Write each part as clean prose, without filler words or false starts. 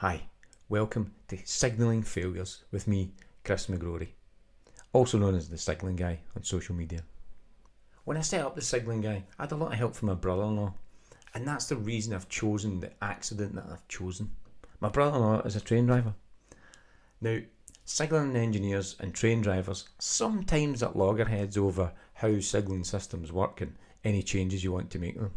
Hi, welcome to Signalling Failures with me, Chris McGrory, also known as the Signalling Guy on social media. When I set up the Signalling Guy, I had a lot of help from my brother-in-law, and that's the reason I've chosen the accident that I've chosen. My brother-in-law is a train driver. Now, signalling engineers and train drivers sometimes at loggerheads over how signalling systems work and any changes you want to make them.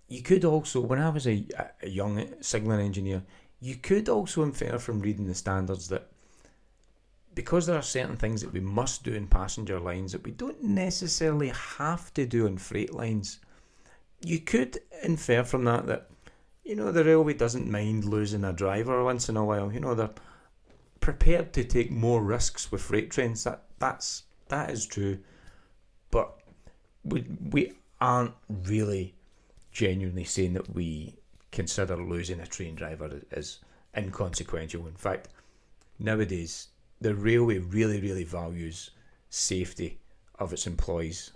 You could also, when I was a young signalling engineer, you could also infer from reading the standards that because there are certain things that we must do in passenger lines that we don't necessarily have to do on freight lines, you could infer from that the railway doesn't mind losing a driver once in a while. They're prepared to take more risks with freight trains. That is true, but we aren't really genuinely saying that we consider losing a train driver as inconsequential. In fact, nowadays the railway really values safety of its employees.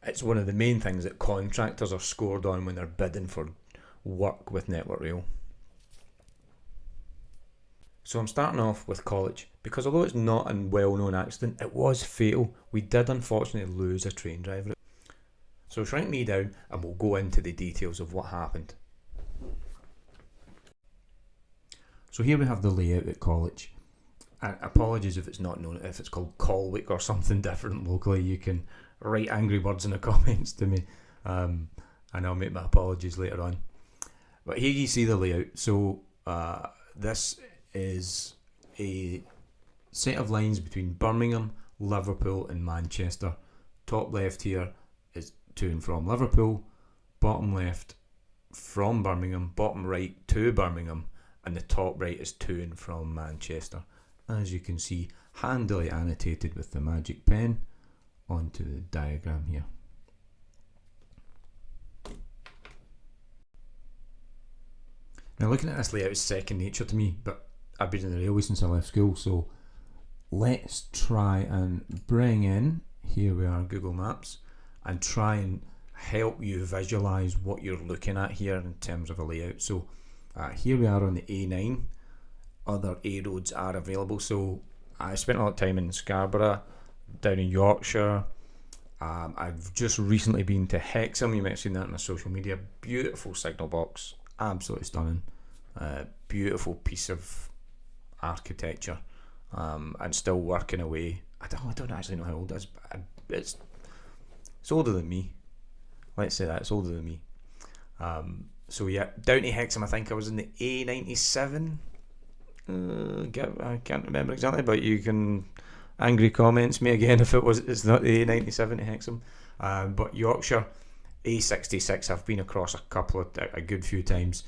It's one of the main things that contractors are scored on when they're bidding for work with Network Rail. So I'm starting off with Colwich because although it's not a well-known accident, it was fatal. We did unfortunately lose a train driver. So shrink me down and we'll go into the details of what happened. So here we have the layout at Colwich. Apologies if it's not known, if it's called Colwich or something different locally. You can write angry words in the comments to me, and I'll make my apologies later on. But here you see the layout. So this is a set of lines between Birmingham, Liverpool and Manchester. Top left here is to and from Liverpool, bottom left from Birmingham, bottom right to Birmingham, and the top right is to and from Manchester. As you can see, handily annotated with the magic pen onto the diagram here. Now looking at this layout is second nature to me, but I've been in the railway since I left school, so let's try and bring in, here we are, Google Maps, and try and help you visualise what you're looking at here in terms of a layout. So here we are on the A9. Other A roads are available. So I spent a lot of time in Scarborough, down in Yorkshire. I've just recently been to Hexham. You might have seen that on my social media. Beautiful signal box, absolutely stunning. Beautiful piece of architecture, and still working away. I don't actually know how old it is, but it's older than me. Let's say that it's older than me. So yeah, down to Hexham. I think I was in the A97. I can't remember exactly, but you can angry comments me again if it's not the A97 to Hexham. But Yorkshire A66 I've been across a good few times.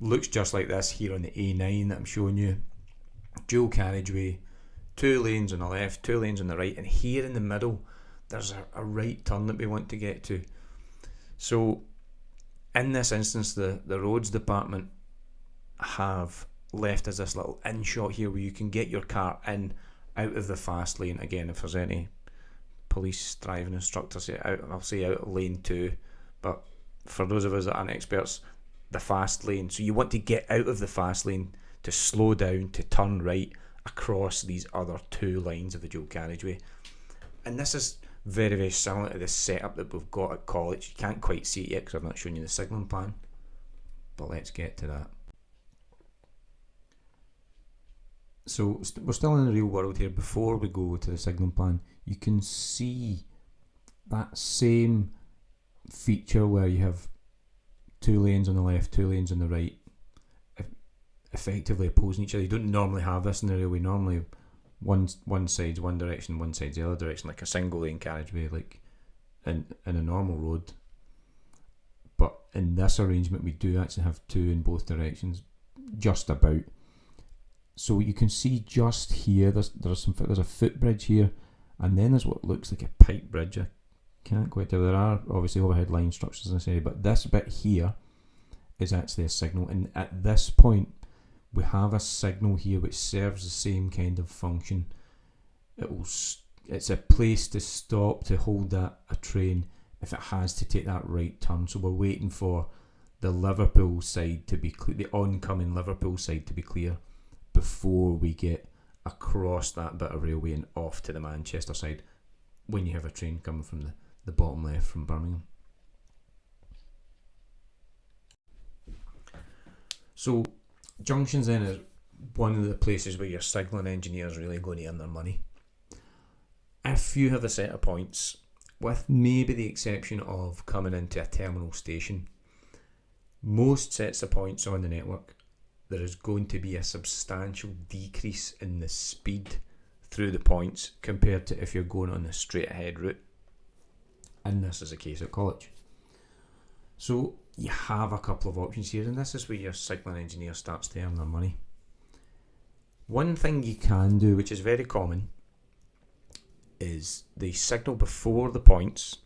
Looks just like this here on the A9 that I'm showing you. Dual carriageway, 2 lanes on the left, 2 lanes on the right, and here in the middle there's a right turn that we want to get to. So in this instance, the roads department have left us this little in shot here where you can get your car in out of the fast lane. Again, if there's any police driving instructors, I'll say out of lane 2, but for those of us that aren't experts, the fast lane. So you want to get out of the fast lane to slow down, to turn right across these other 2 lines of the dual carriageway. And this is very similar to the setup that we've got at Colwich. You can't quite see it yet because I've not shown you the signalling plan, but let's get to that. So we're still in the real world here. Before we go to the signalling plan, you can see that same feature where you have 2 lanes on the left, 2 lanes on the right, effectively opposing each other. You don't normally have this in the railway. Normally one side's one direction, one side's the other direction, like a single lane carriageway, like in a normal road. But in this arrangement we do actually have 2 in both directions, just about. So you can see just here there's a footbridge here, and then there's what looks like a pipe bridge. I can't quite tell. There are obviously overhead line structures in this area, but this bit here is actually a signal, and at this point we have a signal here which serves the same kind of function. It's a place to stop, to hold a train if it has to take that right turn. So we're waiting for the Liverpool side to be clear, the oncoming Liverpool side to be clear, before we get across that bit of railway and off to the Manchester side when you have a train coming from the bottom left from Birmingham. So junctions then is one of the places where your signalling engineers really going to earn their money. If you have a set of points, with maybe the exception of coming into a terminal station, most sets of points on the network, there is going to be a substantial decrease in the speed through the points compared to if you're going on the straight ahead route. And this is the case at Colwich. So you have a couple of options here, and this is where your signalling engineer starts to earn their money. One thing you can do, which is very common, is they signal before the points,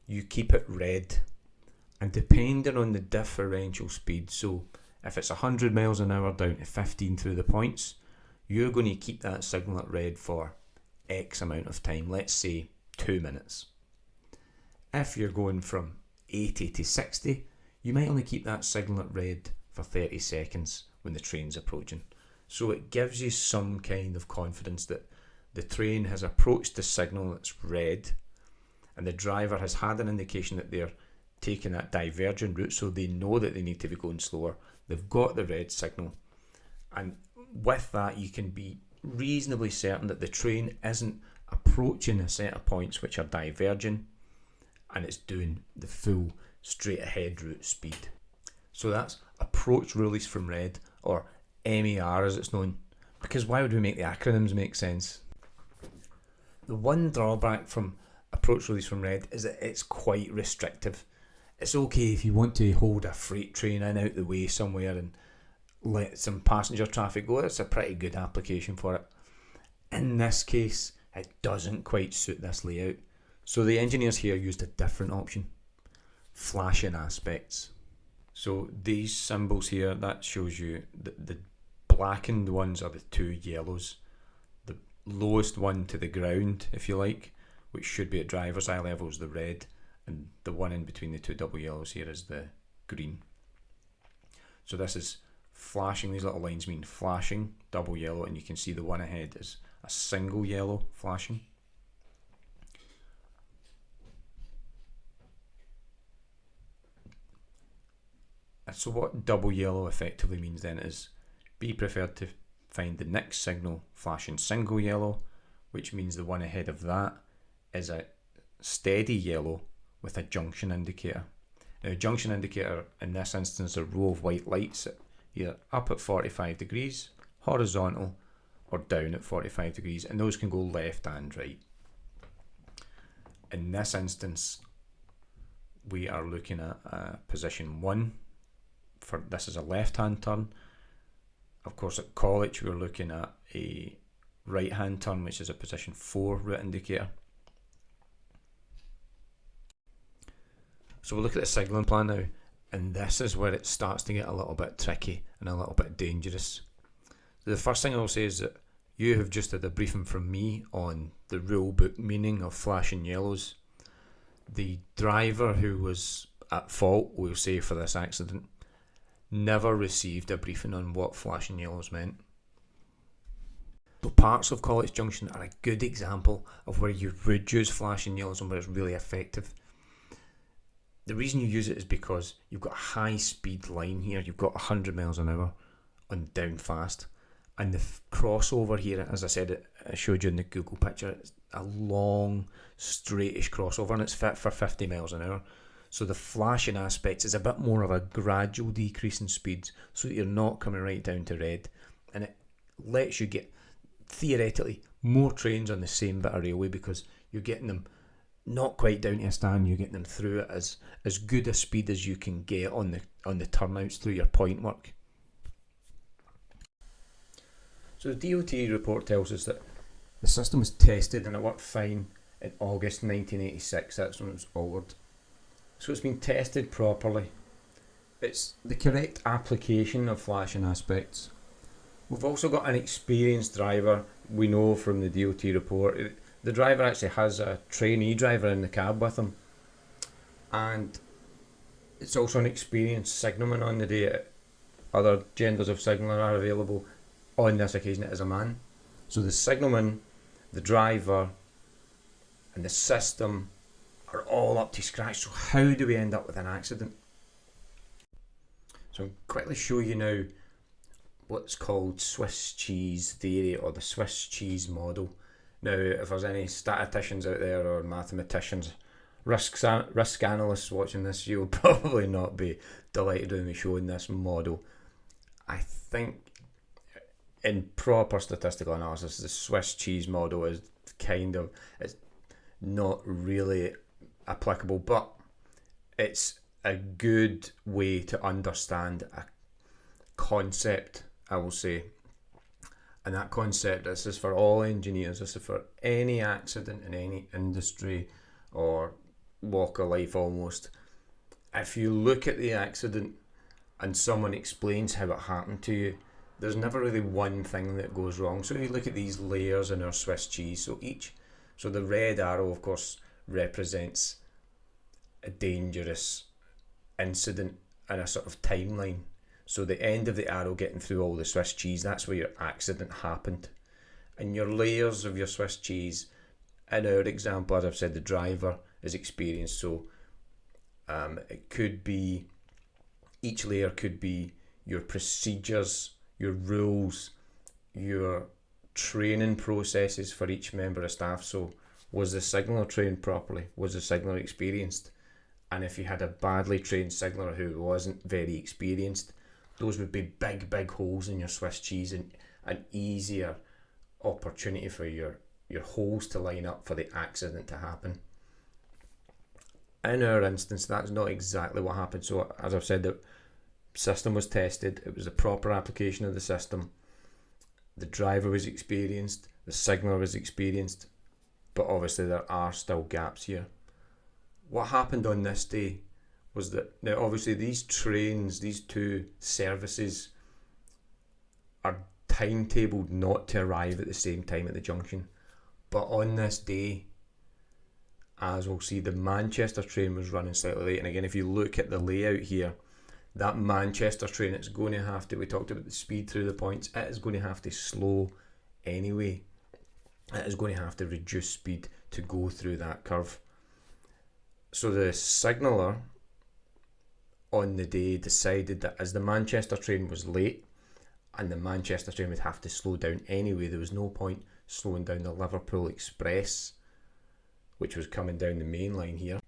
you keep it red, and depending on the differential speed, so if it's 100 miles an hour down to 15 through the points, you're going to keep that signal at red for X amount of time, let's say 2 minutes. If you're going from 80 to 60, you might only keep that signal at red for 30 seconds when the train's approaching. So it gives you some kind of confidence that the train has approached the signal that's red, and the driver has had an indication that they're taking that divergent route, so they know that they need to be going slower. They've got the red signal, and with that you can be reasonably certain that the train isn't approaching a set of points which are diverging, and it's doing the full straight ahead route speed. So that's approach release from red, or MER as it's known, because why would we make the acronyms make sense? The one drawback from approach release from red is that it's quite restrictive. It's okay if you want to hold a freight train in out the way somewhere and let some passenger traffic go. It's a pretty good application for it. In this case, it doesn't quite suit this layout. So the engineers here used a different option, flashing aspects. So these symbols here, that shows you the blackened ones are the two yellows. The lowest one to the ground, if you like, which should be at driver's eye level, is the red, and the one in between the two double yellows here is the green. So this is flashing. These little lines mean flashing, double yellow, and you can see the one ahead is a single yellow flashing. So what double yellow effectively means then is be prepared to find the next signal flashing single yellow, which means the one ahead of that is a steady yellow with a junction indicator. Now a junction indicator in this instance is a row of white lights either up at 45 degrees, horizontal, or down at 45 degrees, and those can go left and right. In this instance we are looking at position 1. For this is a left hand turn. Of course at Colwich we're looking at a right hand turn, which is a position 4 route indicator. So we'll look at the signalling plan now, and this is where it starts to get a little bit tricky and a little bit dangerous. The first thing I'll say is that you have just had a briefing from me on the rule book meaning of flashing yellows. The driver who was at fault, we'll say, for this accident never received a briefing on what flashing yellows meant. So parts of Colwich Junction are a good example of where you would use flashing yellows and where it's really effective. The reason you use it is because you've got a high speed line here. You've got 100 miles an hour on down fast, and the crossover here, as I said, I showed you in the Google picture, it's a long straightish crossover, and it's fit for 50 miles an hour. So the flashing aspects is a bit more of a gradual decrease in speeds, so that you're not coming right down to red, and it lets you get theoretically more trains on the same bit of railway because you're getting them not quite down to a stand, you're getting them through it as good a speed as you can get on the turnouts through your point work. So the DOT report tells us that the system was tested and it worked fine in August 1986. That's when it was ordered. So it's been tested properly. It's the correct application of flashing aspects. We've also got an experienced driver. We know from the DOT report the driver actually has a trainee driver in the cab with him, and It's also an experienced signalman on the day. Other genders of signaller are available. On this occasion, it is a man. So the signalman, the driver, and the system are all up to scratch. So how do we end up with an accident? So I'll quickly show you now what's called Swiss cheese theory, or the Swiss cheese model. Now, if there's any statisticians out there or mathematicians, risk analysts watching this, you'll probably not be delighted with me showing this model. I think in proper statistical analysis, the Swiss cheese model is it's not really applicable, but it's a good way to understand a concept, I will say. And that concept, this is for all engineers, this is for any accident in any industry or walk of life almost. If you look at the accident and someone explains how it happened to you, there's never really one thing that goes wrong. So if you look at these layers in our Swiss cheese, so the red arrow, of course, represents a dangerous incident in a sort of timeline. So the end of the arrow getting through all the Swiss cheese, that's where your accident happened. And your layers of your Swiss cheese, in our example, as I've said, the driver is experienced. So it could be, each layer could be your procedures, your rules, your training processes for each member of staff. So was the signaller trained properly? Was the signaller experienced? And if you had a badly trained signaller who wasn't very experienced, those would be big holes in your Swiss cheese, and an easier opportunity for your holes to line up for the accident to happen. In our instance, that's not exactly what happened. So as I've said, the system was tested, it was a proper application of the system, the driver was experienced, the signaller was experienced, but obviously there are still gaps here. What happened on this day was that, now obviously these trains, these two services are timetabled not to arrive at the same time at the junction, but on this day, as we'll see, the Manchester train was running slightly late. And again, if you look at the layout here, that Manchester train, it's going to have to, we talked about the speed through the points, it is going to have to slow anyway. It is going to have to reduce speed to go through that curve. So the signaller on the day decided that as the Manchester train was late and the Manchester train would have to slow down anyway, there was no point slowing down the Liverpool Express, which was coming down the main line here.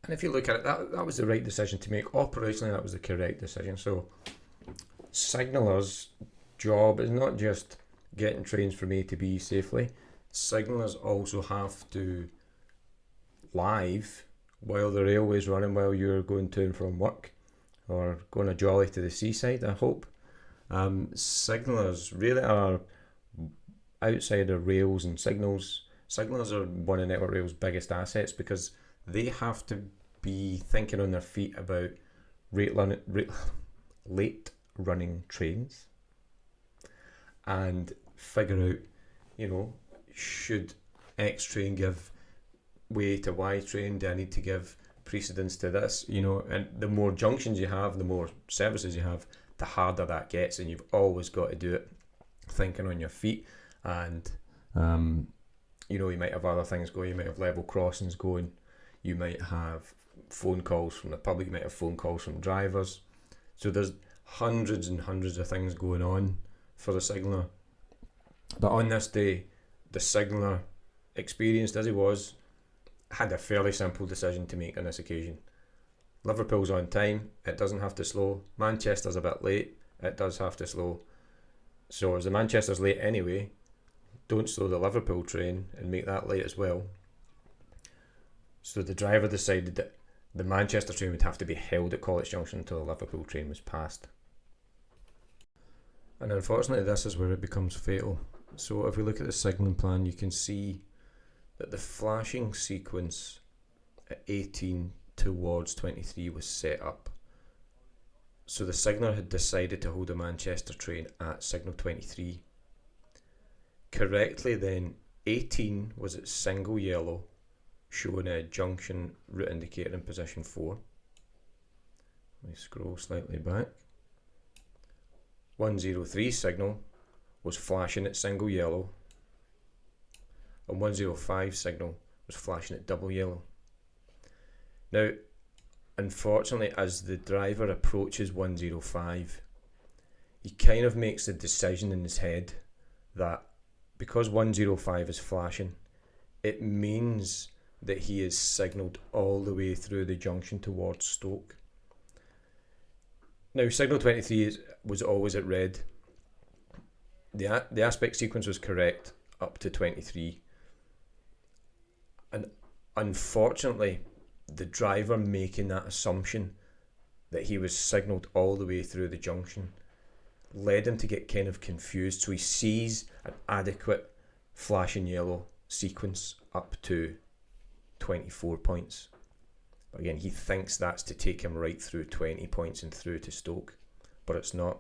And if you look at it, that was the right decision to make. Operationally, that was the correct decision. So signallers' job is not just getting trains from A to B safely. Signallers also have to live while the railway's running, while you're going to and from work or going a jolly to the seaside, I hope. Signallers really are, outside of rails and signals, signallers are one of Network Rail's biggest assets, because they have to be thinking on their feet about late running trains and figure out, should X train give way to Y train? Do I need to give precedence to this? And the more junctions you have, the more services you have, the harder that gets, and you've always got to do it thinking on your feet. And you might have other things going, you might have level crossings going, you might have phone calls from the public, you might have phone calls from drivers. So there's hundreds and hundreds of things going on for the signaller. But on this day, the signaller, experienced as he was, had a fairly simple decision to make on this occasion. Liverpool's on time, it doesn't have to slow. Manchester's a bit late, it does have to slow. So as the Manchester's late anyway, don't slow the Liverpool train and make that late as well. So the driver decided that the Manchester train would have to be held at Colwich Junction until the Liverpool train was passed. And unfortunately, this is where it becomes fatal. So if we look at the signalling plan, you can see that the flashing sequence at 18 towards 23 was set up. So the signaller had decided to hold the Manchester train at signal 23. Correctly then, 18 was at single yellow, showing a junction route indicator in position 4. Let me scroll slightly back. 103 signal was flashing at single yellow, and 105 signal was flashing at double yellow. Now, unfortunately, as the driver approaches 105, he kind of makes the decision in his head that because 105 is flashing, it means that he is signalled all the way through the junction towards Stoke. Now, signal 23 was always at red. The aspect sequence was correct up to 23. And unfortunately, the driver making that assumption that he was signalled all the way through the junction led him to get kind of confused. So he sees an adequate flashing yellow sequence up to 24 points. But again, he thinks that's to take him right through 20 points and through to Stoke, but it's not.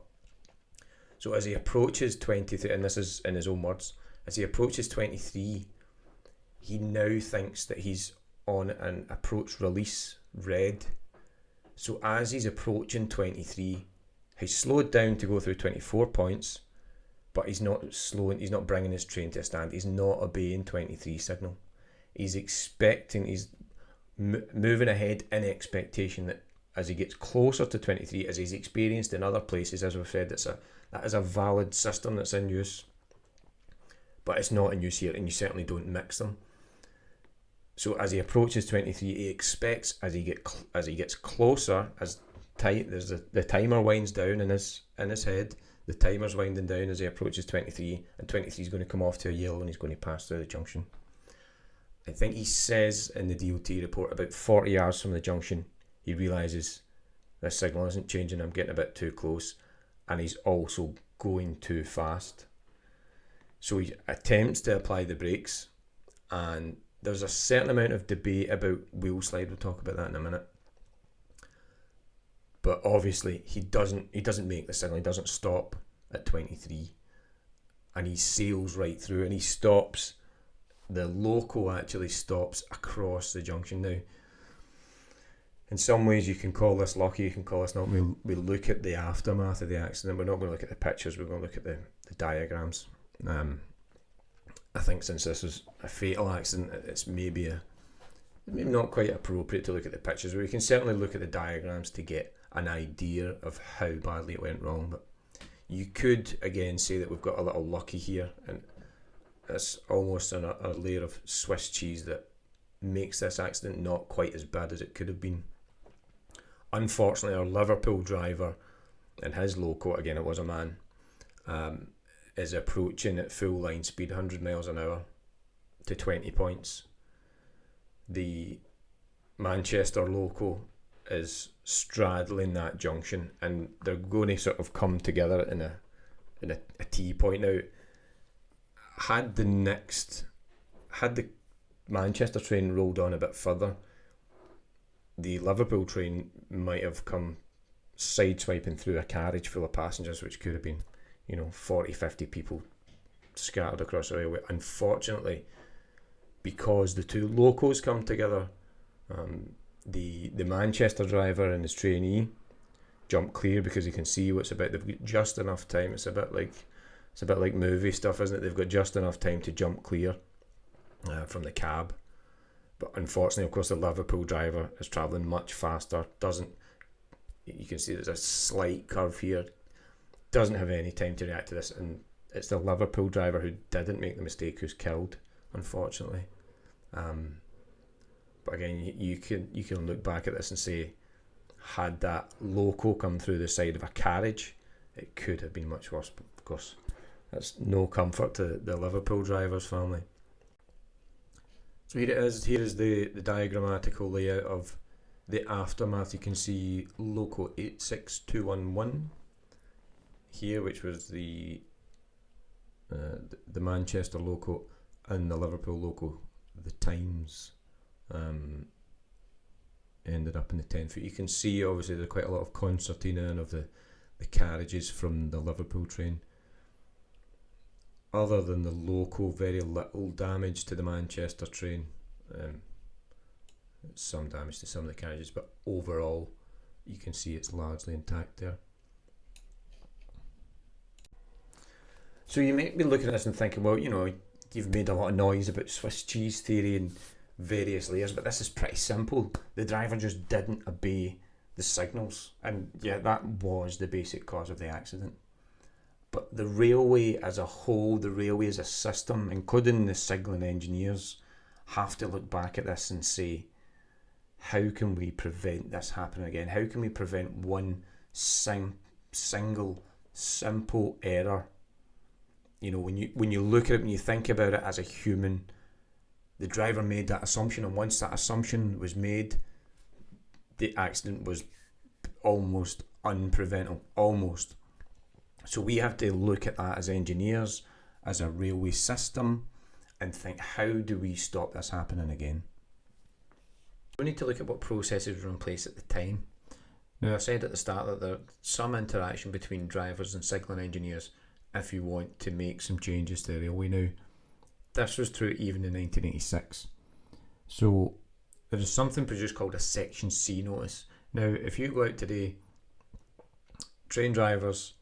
So as he approaches 23, and this is in his own words, as he approaches 23, he now thinks that he's on an approach release red. So as he's approaching 23, he's slowed down to go through 24 points, but he's not bringing his train to a stand. He's not obeying 23 signal. He's moving ahead in expectation that as he gets closer to 23, as he's experienced in other places, as we've said, that is a valid system that's in use, but it's not in use here, and you certainly don't mix them. So as he approaches 23, he expects as he gets closer, the timer winds down in his head. The timer's winding down as he approaches 23, and 23 is going to come off to a yellow, and he's going to pass through the junction. I think he says in the DOT report about 40 yards from the junction, he realises this signal isn't changing, I'm getting a bit too close, and he's also going too fast. So he attempts to apply the brakes, and there's a certain amount of debate about wheel slide. We'll talk about that in a minute. But obviously he doesn't make the signal, he doesn't stop at 23, and he sails right through, and he stops. The loco actually stops across the junction. Now, in some ways you can call this lucky, you can call this not. We'll look at the aftermath of the accident. We're not going to look at the pictures, we're going to look at the diagrams. I think since this was a fatal accident, it's maybe not quite appropriate to look at the pictures, but we can certainly look at the diagrams to get an idea of how badly it went wrong. But you could again say that we've got a little lucky here, and it's almost a layer of Swiss cheese that makes this accident not quite as bad as it could have been. Unfortunately, our Liverpool driver and his loco, again it was a man, is approaching at full line speed, 100 miles an hour to 20 points. The Manchester loco is straddling that junction, and they're going to sort of come together in a T point. Now, had the Manchester train rolled on a bit further, the Liverpool train might have come sideswiping through a carriage full of passengers, which could have been 40-50 people scattered across the railway. Unfortunately, because the two locos come together, the Manchester driver and his trainee jump clear because you can see what's about. They've got just enough time. It's a bit like movie stuff, isn't it? They've got just enough time to jump clear from the cab. But unfortunately, of course, the Liverpool driver is travelling much faster. You can see there's a slight curve here. Doesn't have any time to react to this, and it's the Liverpool driver who didn't make the mistake who's killed, unfortunately. But again, you can look back at this and say, had that loco come through the side of a carriage, it could have been much worse. But of course, that's no comfort to the Liverpool driver's family. So here it is. Here is the diagrammatical layout of the aftermath. You can see loco 86211 here, which was the Manchester loco, and the Liverpool loco, the times ended up in the 10 foot. You can see obviously there's quite a lot of concertina and of the carriages from the Liverpool train. Other than the loco, very little damage to the Manchester train. Some damage to some of the carriages, but overall you can see it's largely intact there. So you might be looking at this and thinking, well, you've made a lot of noise about Swiss cheese theory and various layers, but this is pretty simple. The driver just didn't obey the signals, and yeah, that was the basic cause of the accident. But the railway as a whole, the railway as a system, including the signalling engineers, have to look back at this and say, how can we prevent this happening again? How can we prevent one single simple error? When you look at it, when you think about it as a human, the driver made that assumption, and once that assumption was made, the accident was almost unpreventable, almost. So we have to look at that as engineers, as a railway system, and think, how do we stop this happening again? We need to look at what processes were in place at the time. Now, I said at the start that there's some interaction between drivers and signalling engineers if you want to make some changes to the railway. Now, this was true even in 1986. So there is something produced called a Section C notice. Now, if you go out today, train drivers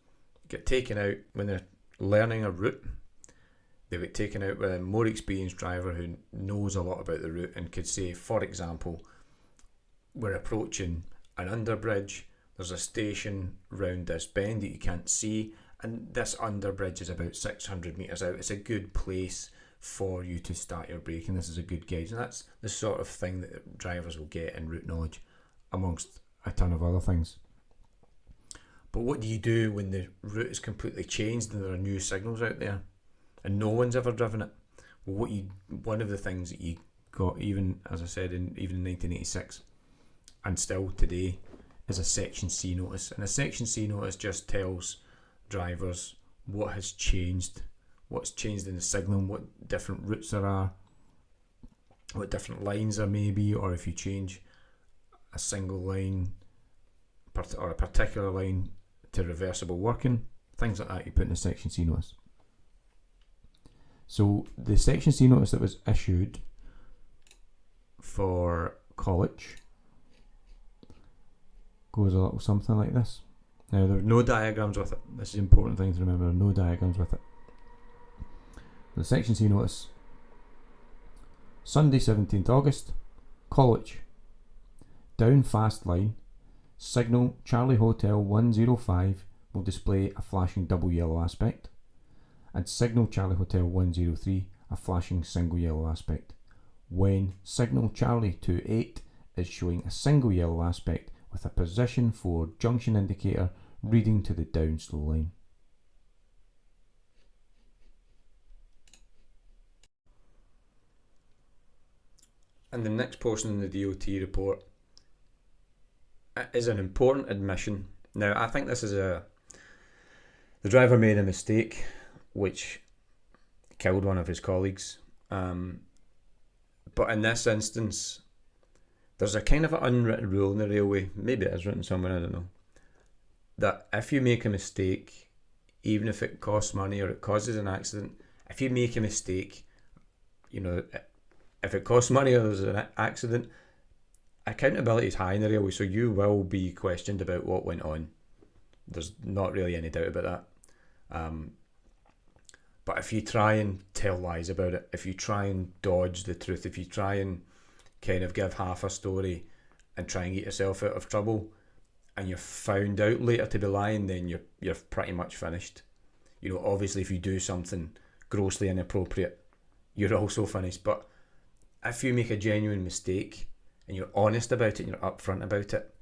get taken out when they're learning a route. They get taken out with a more experienced driver who knows a lot about the route and could say, for example, we're approaching an underbridge, there's a station round this bend that you can't see, and this underbridge is about 600 metres out. It's a good place for you to start your braking. This is a good gauge, and that's the sort of thing that drivers will get in route knowledge, amongst a ton of other things. But what do you do when the route is completely changed and there are new signals out there and no one's ever driven it? Well, one of the things that you got, even as I said, even in 1986 and still today, is a Section C notice. And a Section C notice just tells drivers what has changed, what's changed in the signal, what different routes there are, what different lines there may be, or if you change a single line or a particular line to reversible working, things like that you put in the Section C notice. So the Section C notice that was issued for Colwich goes a little something like this. Now, there are no diagrams with it. This is an important thing to remember, no diagrams with it. The Section C notice, Sunday 17th August, Colwich, down fast line, signal Charlie Hotel 105 will display a flashing double yellow aspect, and signal Charlie Hotel 103 a flashing single yellow aspect, when signal Charlie 28 is showing a single yellow aspect with a position for junction indicator reading to the down slow line. And the next portion in the DOT report is an important admission. Now, I think this is the driver made a mistake which killed one of his colleagues. But in this instance, there's a kind of an unwritten rule in the railway, maybe it is written somewhere, I don't know, that if you make a mistake, even if it costs money or it causes an accident, if you make a mistake, if it costs money or there's an accident, accountability is high in the railway, so you will be questioned about what went on. There's not really any doubt about that. But if you try and tell lies about it, if you try and dodge the truth, if you try and kind of give half a story and try and get yourself out of trouble, and you're found out later to be lying, then you're pretty much finished. Obviously if you do something grossly inappropriate, you're also finished. But if you make a genuine mistake and you're honest about it and you're upfront about it,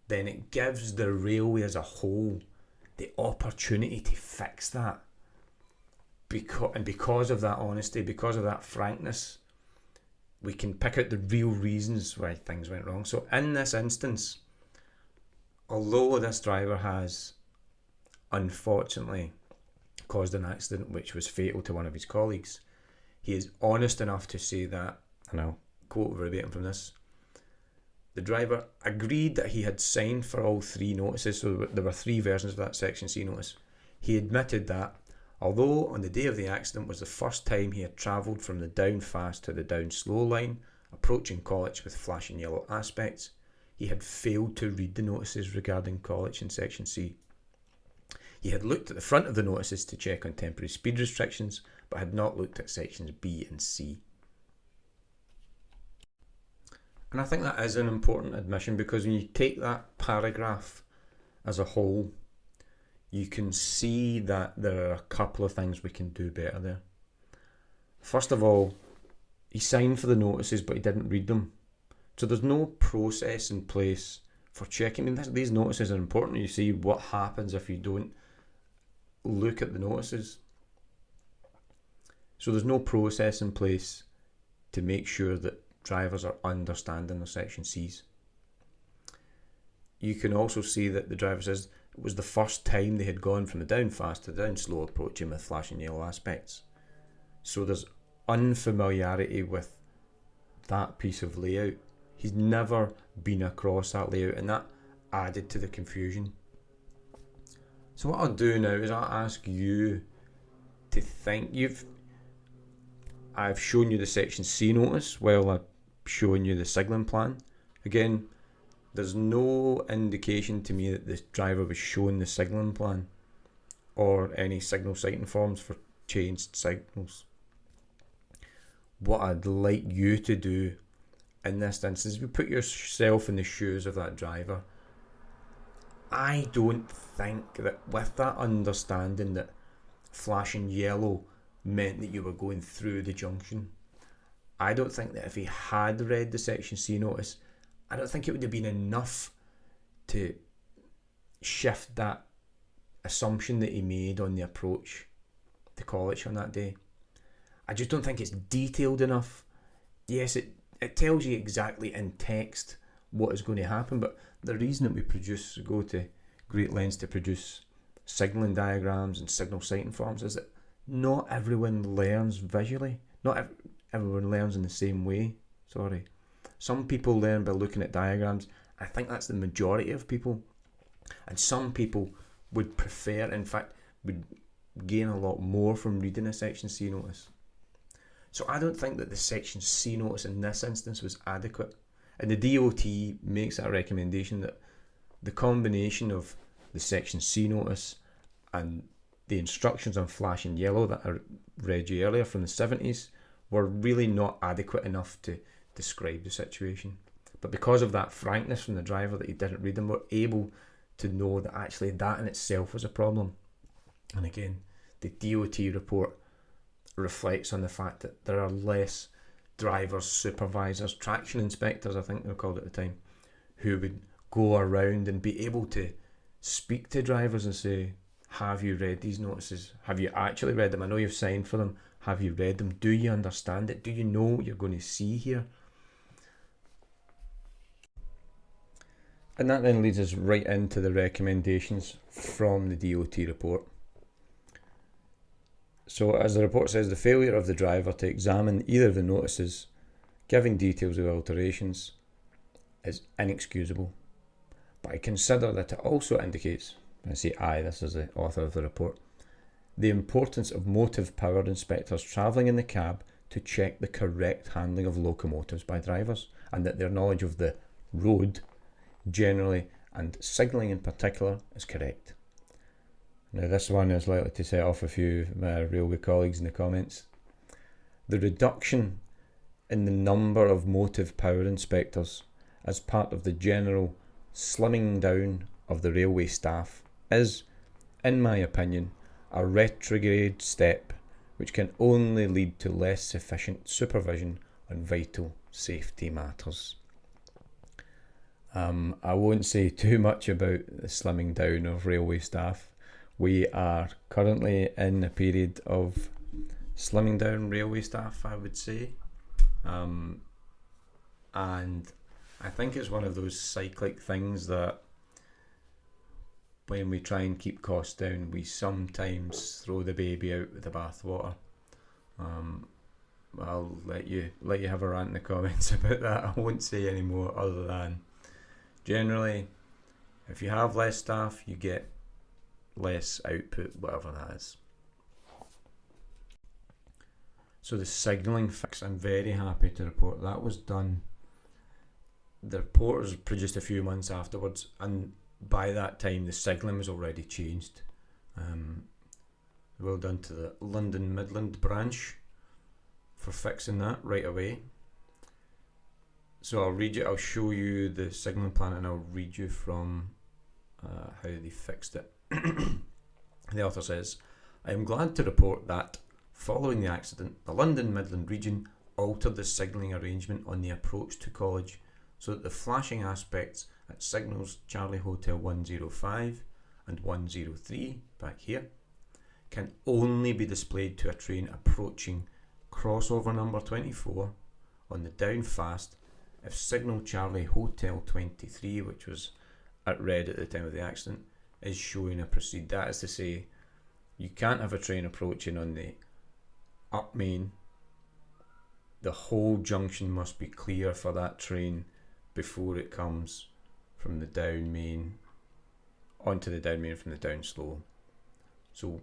then it gives the railway as a whole the opportunity to fix that. Because of that honesty, because of that frankness, we can pick out the real reasons why things went wrong. So in this instance, although this driver has unfortunately caused an accident which was fatal to one of his colleagues, he is honest enough to say that, and I'll quote verbatim from this, the driver agreed that he had signed for all three notices, so there were three versions of that Section C notice. He admitted that, although on the day of the accident was the first time he had travelled from the down fast to the down slow line, approaching Colwich with flashing yellow aspects, he had failed to read the notices regarding Colwich in Section C. He had looked at the front of the notices to check on temporary speed restrictions, but had not looked at sections B and C. And I think that is an important admission, because when you take that paragraph as a whole, you can see that there are a couple of things we can do better there. First of all, he signed for the notices, but he didn't read them. So there's no process in place for checking. I mean, these notices are important. You see what happens if you don't look at the notices. So there's no process in place to make sure that drivers are understanding their Section Cs. You can also see that the driver says it was the first time they had gone from the down fast to the down slow approaching with flashing yellow aspects. So there's unfamiliarity with that piece of layout. He's never been across that layout, and that added to the confusion. So what I'll do now is I'll ask you to think. I've shown you the Section C notice while I'm showing you the signalling plan. Again, there's no indication to me that the driver was shown the signalling plan or any signal sighting forms for changed signals. What I'd like you to do in this instance is put yourself in the shoes of that driver. I don't think that with that understanding that flashing yellow meant that you were going through the junction, I don't think that if he had read the Section C notice, I don't think it would have been enough to shift that assumption that he made on the approach to Colwich on that day. I just don't think it's detailed enough. Yes, it tells you exactly in text what is going to happen, but the reason that we go to great lengths to produce signalling diagrams and signal sighting forms is that not everyone learns visually. Not everyone learns in the same way. Some people learn by looking at diagrams. I think that's the majority of people. And some people would prefer, in fact, would gain a lot more from reading a Section C notice. So I don't think that the Section C notice in this instance was adequate. And the DOT makes that recommendation that the combination of the Section C notice and the instructions on flashing yellow that I read you earlier from the 70s were really not adequate enough to describe the situation. But because of that frankness from the driver that he didn't read them, we're able to know that actually that in itself was a problem. And again, the DOT report reflects on the fact that there are less drivers, supervisors, traction inspectors, I think they were called at the time, who would go around and be able to speak to drivers and say, have you read these notices? Have you actually read them? I know you've signed for them. Have you read them? Do you understand it? Do you know what you're going to see here? And that then leads us right into the recommendations from the DOT report. So as the report says, the failure of the driver to examine either of the notices, giving details of alterations, is inexcusable. But I consider that it also indicates, and I say I, this is the author of the report, the importance of motive power inspectors travelling in the cab to check the correct handling of locomotives by drivers, and that their knowledge of the road generally and signalling in particular is correct. Now this one is likely to set off a few of my railway colleagues in the comments. The reduction in the number of motive power inspectors as part of the general slimming down of the railway staff is, in my opinion, a retrograde step which can only lead to less sufficient supervision on vital safety matters. I won't say too much about the slimming down of railway staff. We are currently in a period of slimming down railway staff, I would say. And I think it's one of those cyclic things that when we try and keep costs down, we sometimes throw the baby out with the bathwater. I'll let you have a rant in the comments about that. I won't say any more other than generally, if you have less staff, you get less output, whatever that is. So the signalling fix, I'm very happy to report that was done the report was produced a few months afterwards, and by that time the signalling was already changed. Well done to the London Midland branch for fixing that right away. So I'll show you the signalling plan, and I'll read you from how they fixed it. The author says, I am glad to report that, following the accident, the London Midland region altered the signalling arrangement on the approach to College so that the flashing aspects at signals Charlie Hotel 105 and 103, back here, can only be displayed to a train approaching crossover number 24 on the down fast if signal Charlie Hotel 23, which was at red at the time of the accident, is showing a proceed. That is to say, you can't have a train approaching on the up main. The whole junction must be clear for that train before it comes from the down main onto the down main from the down slow. So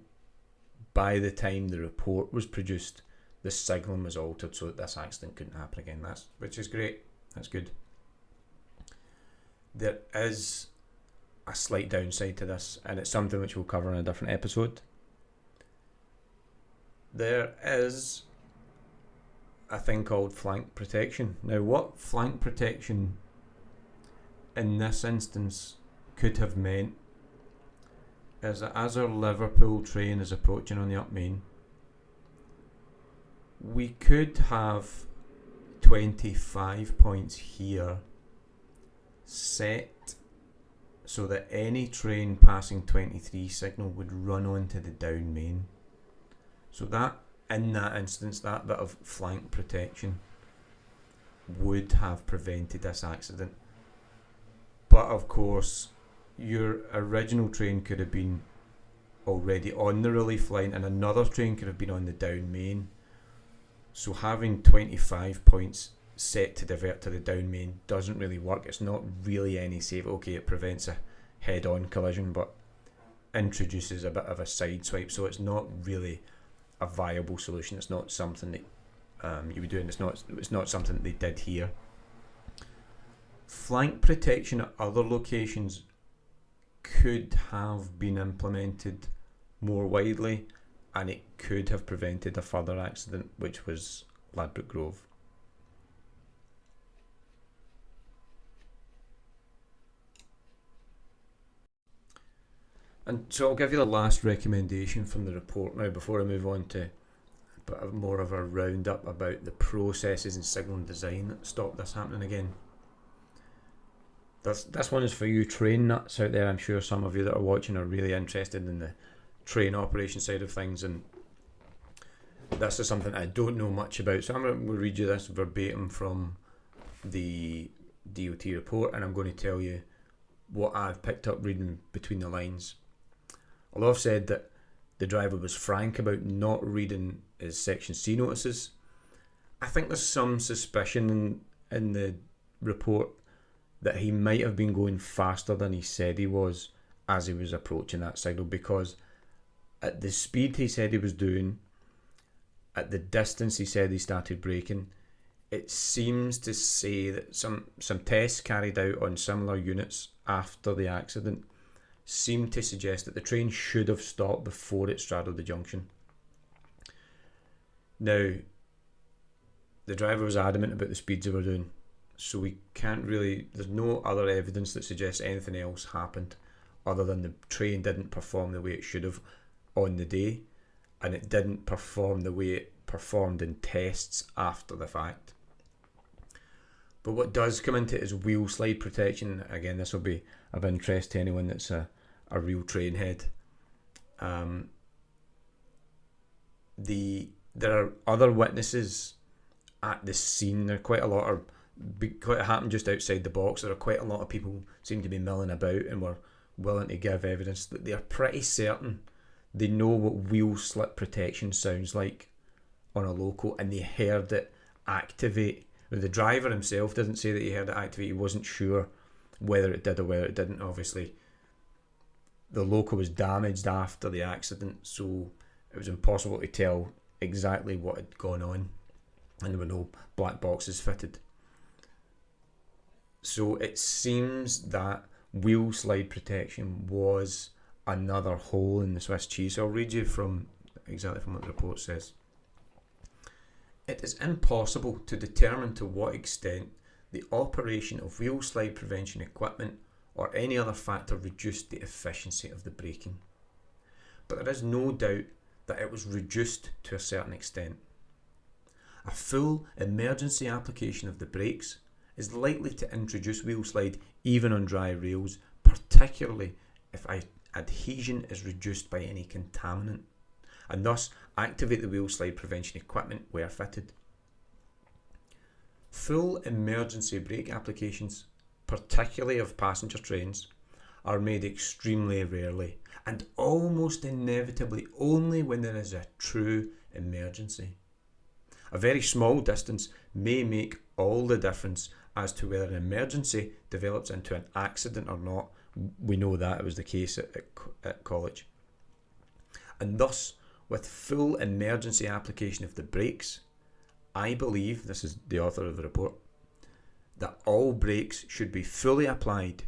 by the time the report was produced, the signalling was altered so that this accident couldn't happen again. Which is great. That's good. There is a slight downside to this, and it's something which we'll cover in a different episode. There is a thing called flank protection. Now, what flank protection in this instance could have meant is that as our Liverpool train is approaching on the up main, we could have 25 points here set so that any train passing 23 signal would run onto the down main. So that, in that instance, that bit of flank protection would have prevented this accident. But of course, your original train could have been already on the relief line and another train could have been on the down main. So having 25 points set to divert to the down main doesn't really work. It's not really any safe. Okay, it prevents a head-on collision, but introduces a bit of a side swipe, so it's not really a viable solution. It's not something that you would do, and it's not something that they did here. Flank protection at other locations could have been implemented more widely, and it could have prevented a further accident, which was Ladbroke Grove. And so I'll give you the last recommendation from the report now before I move on to a bit more of a roundup about the processes and signalling design that stop this happening again. This one is for you train nuts out there. I'm sure some of you that are watching are really interested in the train operation side of things, and this is something I don't know much about, so I'm going to read you this verbatim from the DOT report, and I'm going to tell you what I've picked up reading between the lines. Although I've said that the driver was frank about not reading his section C notices, I think there's some suspicion in the report that he might have been going faster than he said he was as he was approaching that signal, because at the speed he said he was doing, at the distance he said he started braking, it seems to say that some tests carried out on similar units after the accident seem to suggest that the train should have stopped before it straddled the junction. Now, the driver was adamant about the speeds they were doing, so we can't really, there's no other evidence that suggests anything else happened other than the train didn't perform the way it should have on the day, and it didn't perform the way it performed in tests after the fact. But what does come into it is wheel slide protection. Again, this will be of interest to anyone that's a real train head. There are other witnesses at the scene. There are quite a lot of, quite happened just outside the box. There are quite a lot of people seem to be milling about and were willing to give evidence that they are pretty certain they know what wheel slip protection sounds like on a loco, and they heard it activate. The driver himself didn't say that he heard it activate. He wasn't sure whether it did or whether it didn't. Obviously, the loco was damaged after the accident, so it was impossible to tell exactly what had gone on, and there were no black boxes fitted. So it seems that wheel slide protection was another hole in the Swiss cheese. So I'll read you exactly from what the report says. It is impossible to determine to what extent the operation of wheel slide prevention equipment or any other factor reduced the efficiency of the braking. But there is no doubt that it was reduced to a certain extent. A full emergency application of the brakes is likely to introduce wheel slide even on dry rails, particularly if adhesion is reduced by any contaminant, and thus activate the wheel slide prevention equipment where fitted. Full emergency brake applications, particularly of passenger trains, are made extremely rarely and almost inevitably only when there is a true emergency. A very small distance may make all the difference as to whether an emergency develops into an accident or not. We know that it was the case at Colwich. And thus, with full emergency application of the brakes, I believe, this is the author of the report, that all brakes should be fully applied,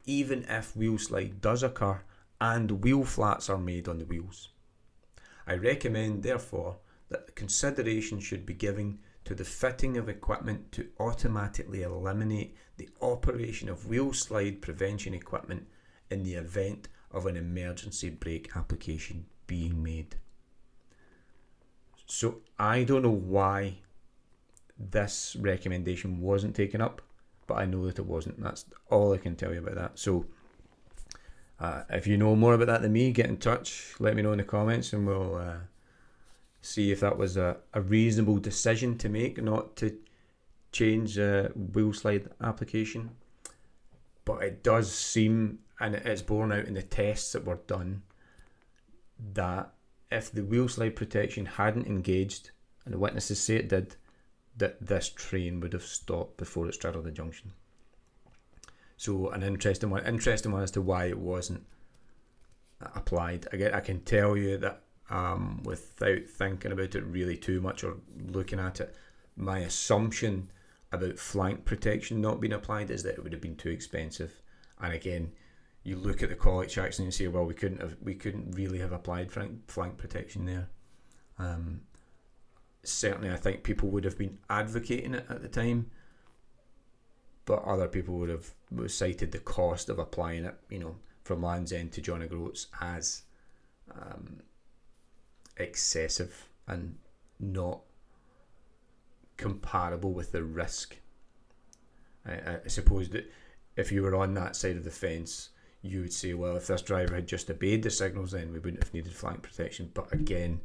even if wheel slide does occur and wheel flats are made on the wheels. I recommend, therefore, that consideration should be given to the fitting of equipment to automatically eliminate the operation of wheel slide prevention equipment in the event of an emergency brake application being made. So I don't know why this recommendation wasn't taken up, but I know that it wasn't. That's all I can tell you about that. So if you know more about that than me, get in touch, let me know in the comments, and we'll see if that was a reasonable decision to make, not to change wheel slide application. But it does seem, and it's borne out in the tests that were done, that if the wheel slide protection hadn't engaged, and the witnesses say it did, that this train would have stopped before it straddled the junction. So an interesting one as to why it wasn't applied. Again, I can tell you that without thinking about it really too much or looking at it, my assumption about flank protection not being applied is that it would have been too expensive. And again, you look at the Colwich Junction and you say, well, we couldn't really have applied flank protection there. Certainly, I think people would have been advocating it at the time, but other people would have cited the cost of applying it, from Land's End to John O'Groats as excessive and not comparable with the risk. I suppose that if you were on that side of the fence, you would say, well, if this driver had just obeyed the signals, then we wouldn't have needed flank protection. But again,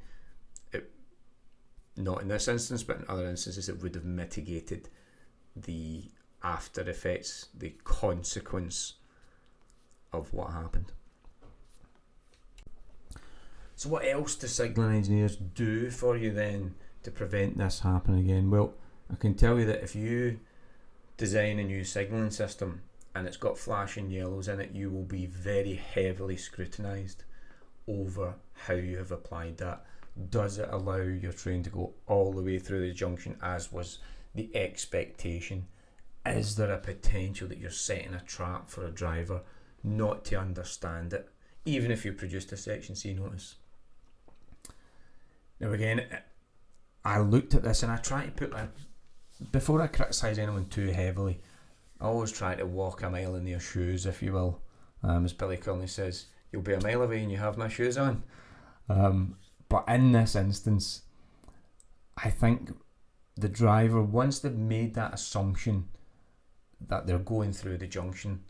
not in this instance, but in other instances, it would have mitigated the after effects, the consequence of what happened. So what else do signalling engineers do for you then to prevent this happening again? Well, I can tell you that if you design a new signalling system and it's got flashing yellows in it, you will be very heavily scrutinised over how you have applied that. Does it allow your train to go all the way through the junction as was the expectation? Is there a potential that you're setting a trap for a driver not to understand it, even if you produced a Section C notice? Now again, I looked at this and I try to put before I criticise anyone too heavily, I always try to walk a mile in their shoes, if you will. As Billy Connolly says, you'll be a mile away and you have my shoes on. But in this instance, I think the driver, once they've made that assumption that they're going through the junction,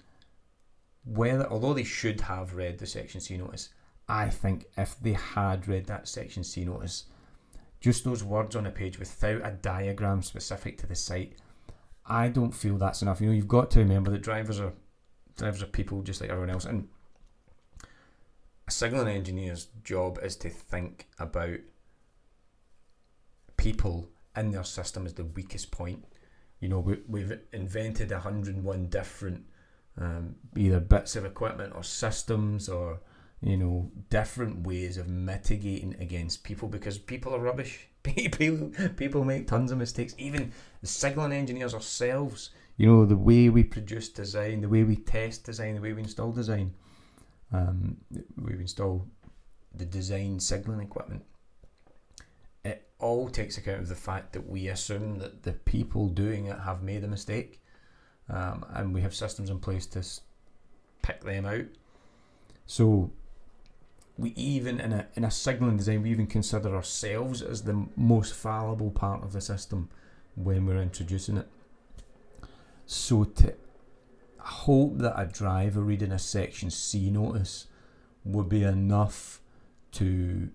although they should have read the Section C notice, I think if they had read that Section C notice, just those words on a page without a diagram specific to the site, I don't feel that's enough. You've got to remember that drivers are people just like everyone else, and a signalling engineer's job is to think about people in their system as the weakest point. We've invented 101 different either bits of equipment or systems or different ways of mitigating against people, because people are rubbish. People make tons of mistakes. Even the signalling engineers ourselves, You know, the way we produce design, the way we test design, the way we install design, we install the design signalling equipment. It all takes account of the fact that we assume that the people doing it have made a mistake, and we have systems in place to pick them out. So we even in a signalling design, we even consider ourselves as the most fallible part of the system when we're introducing it. So to hope that a driver reading a section C notice would be enough to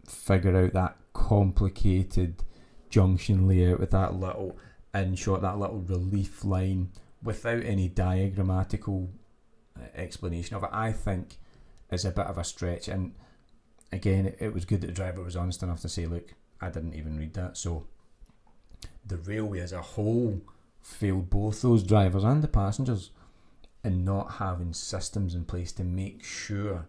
figure out that complicated junction layout with that little in-shot, that little relief line, without any diagrammatical explanation of it, I think is a bit of a stretch. And again, it was good that the driver was honest enough to say, look, I didn't even read that. So the railway as a whole failed both those drivers and the passengers in not having systems in place to make sure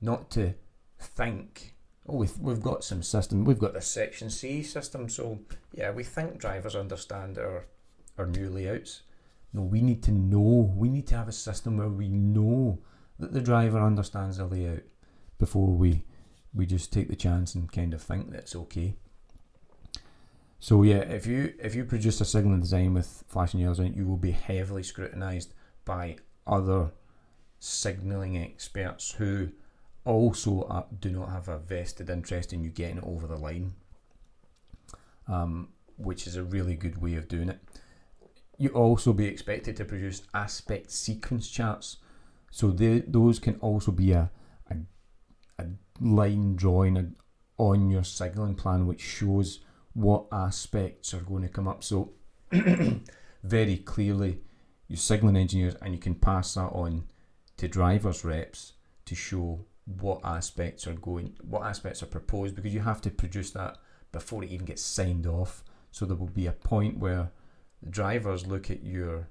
not to think, oh, we've got some system, we've got the section C system, so yeah, we think drivers understand our new layouts. No, we need to know, we need to have a system where we know that the driver understands the layout before we just take the chance and kind of think that it's okay. So yeah, if you produce a signalling design with flashing yellows in it, you will be heavily scrutinised by other signalling experts who also do not have a vested interest in you getting it over the line, which is a really good way of doing it. You also be expected to produce aspect sequence charts, so those can also be a line drawing on your signalling plan which shows what aspects are going to come up. So very clearly you signalling engineers, and you can pass that on to drivers reps to show what aspects are proposed, because you have to produce that before it even gets signed off. So there will be a point where the drivers look at your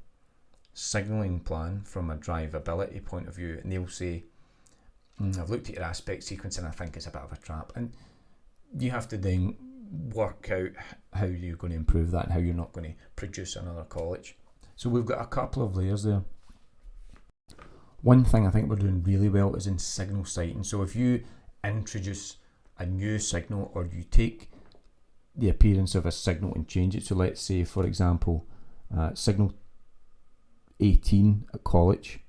signalling plan from a drivability point of view, and they'll say, I've looked at your aspect sequence and I think it's a bit of a trap. And you have to then work out how you're going to improve that and how you're not going to produce another Colwich. So we've got a couple of layers there. One thing I think we're doing really well is in signal sighting. So if you introduce a new signal, or you take the appearance of a signal and change it, so let's say, for example, signal 18 at Colwich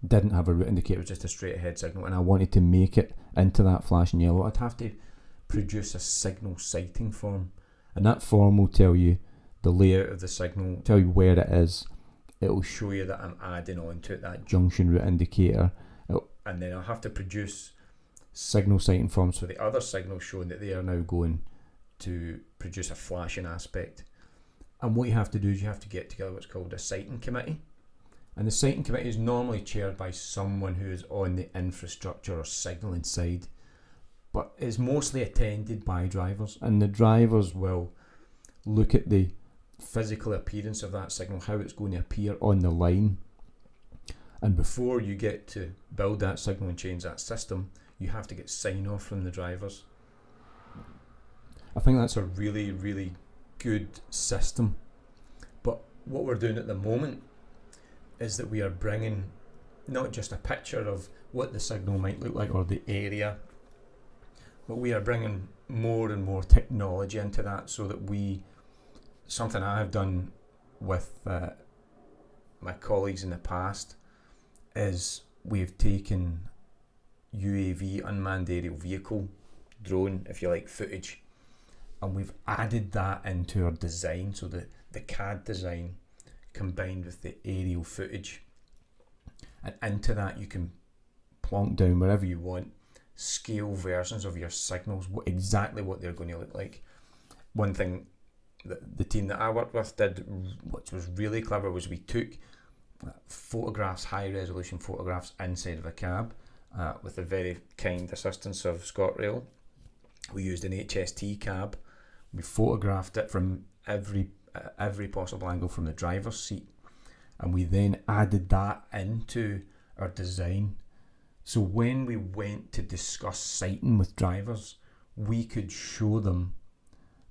didn't have a route indicator, it was just a straight ahead signal, and I wanted to make it into that flashing yellow, I'd have to produce a signal sighting form, and that form will tell you the layout of the signal, tell you where it is. It will show you that I'm adding on to it that junction route indicator, and then I'll have to produce signal sighting forms for the other signals showing that they are now going to produce a flashing aspect. And what you have to do is you have to get together what's called a sighting committee, and the sighting committee is normally chaired by someone who is on the infrastructure or signalling side, but is mostly attended by drivers, and the drivers will look at the physical appearance of that signal, how it's going to appear on the line, and before you get to build that signal and change that system, you have to get sign off from the drivers. I think that's a really, really good system. But what we're doing at the moment is that we are bringing not just a picture of what the signal might look like or the area, but we are bringing more and more technology into that, so that something I have done with my colleagues in the past is we've taken UAV, unmanned aerial vehicle, drone, if you like, footage, and we've added that into our design, so the CAD design combined with the aerial footage, and into that you can plonk down wherever you want scale versions of your signals, exactly what they're going to look like. One thing that the team that I worked with did, which was really clever, was we took photographs, high resolution photographs inside of a cab, with the very kind assistance of ScotRail. We used an HST cab. We photographed it from every possible angle from the driver's seat, and we then added that into our design. So when we went to discuss sighting with drivers, we could show them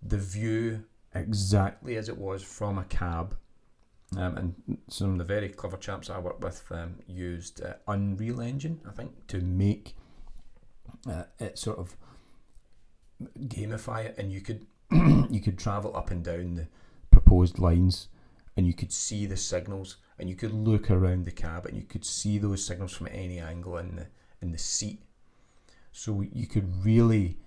the view exactly as it was from a cab, And some of the very clever chaps I work with used Unreal Engine, I think, to make it sort of gamify it, and you could you could travel up and down the proposed lines, and you could see the signals, and you could look around the cab, and you could see those signals from any angle in the seat. So you could really,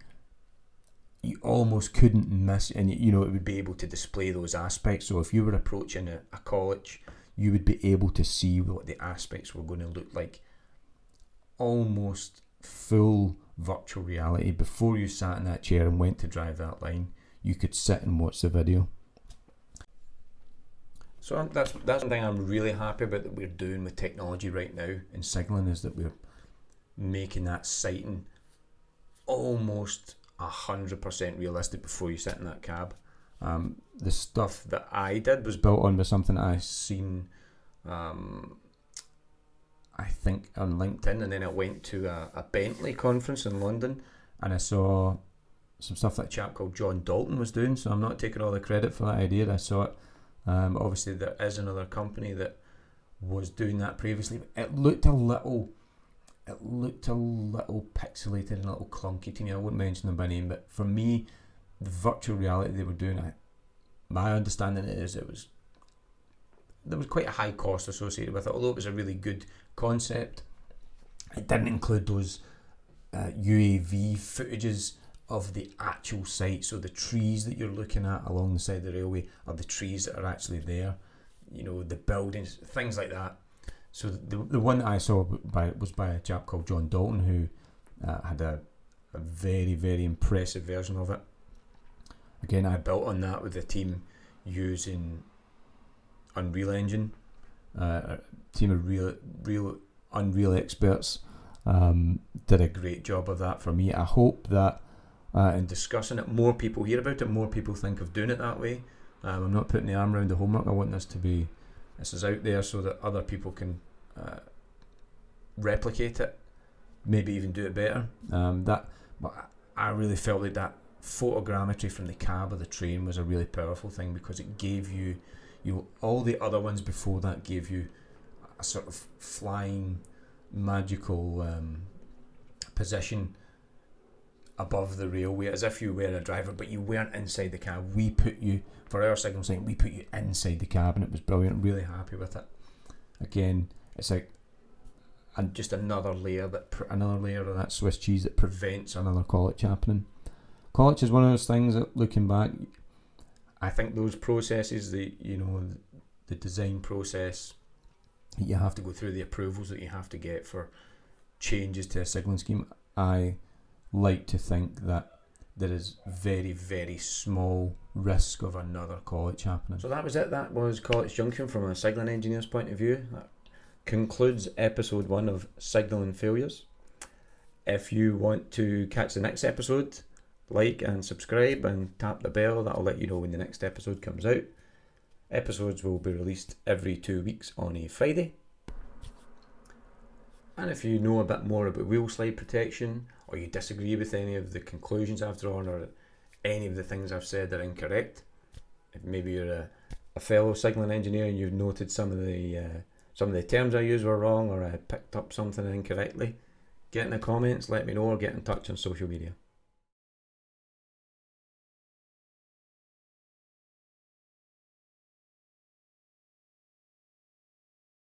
you almost couldn't miss, and it would be able to display those aspects. So if you were approaching a college, you would be able to see what the aspects were going to look like. Almost full virtual reality. Before you sat in that chair and went to drive that line, you could sit and watch the video. So that's one thing I'm really happy about that we're doing with technology right now in signalling, is that we're making that sighting almost 100% realistic before you sit in that cab. The stuff that I did was built on by something I seen, I think, on LinkedIn, and then I went to a Bentley conference in London, and I saw some stuff that a chap called John Dalton was doing. So I'm not taking all the credit for that idea. I saw it. Obviously, there is another company that was doing that previously. It looked a little pixelated and a little clunky to me. I wouldn't mention them by name, but for me, the virtual reality they were doing, my understanding is there was quite a high cost associated with it. Although it was a really good concept, it didn't include those UAV footages of the actual site. So the trees that you're looking at along the side of the railway are the trees that are actually there. The buildings, things like that. So the one that I saw was by a chap called John Dalton, who had a very, very impressive version of it. Again, I built on that with the team using Unreal Engine. A team of real Unreal experts did a great job of that for me. I hope that in discussing it, more people hear about it, more people think of doing it that way. I'm not putting the arm around the homework. I want this is out there so that other people can replicate it, maybe even do it better. But I really felt like that photogrammetry from the cab of the train was a really powerful thing, because it gave you, all the other ones before that gave you a sort of flying, magical position above the railway, as if you were a driver, but you weren't inside the cab. We put you, for our signal sign, we put you inside the cab, and it was brilliant. I'm really happy with it. Again, it's like just another layer of that Swiss cheese that prevents another Colwich happening. Colwich is one of those things that, looking back, I think those processes, the design process, you have to go through, the approvals that you have to get for changes to a signalling scheme, I like to think that there is very, very small risk of another Colwich happening. So that was it. That was Colwich Junction from a signalling engineer's point of view. That concludes episode 1 of Signalling Failures. If you want to catch the next episode, like and subscribe and tap the bell. That'll let you know when the next episode comes out. Episodes will be released every 2 weeks on a Friday. And if you know a bit more about wheel slide protection, or you disagree with any of the conclusions I've drawn, or any of the things I've said are incorrect, if maybe you're a fellow signalling engineer and you've noted some of the terms I used were wrong, or I picked up something incorrectly, get in the comments, let me know, or get in touch on social media.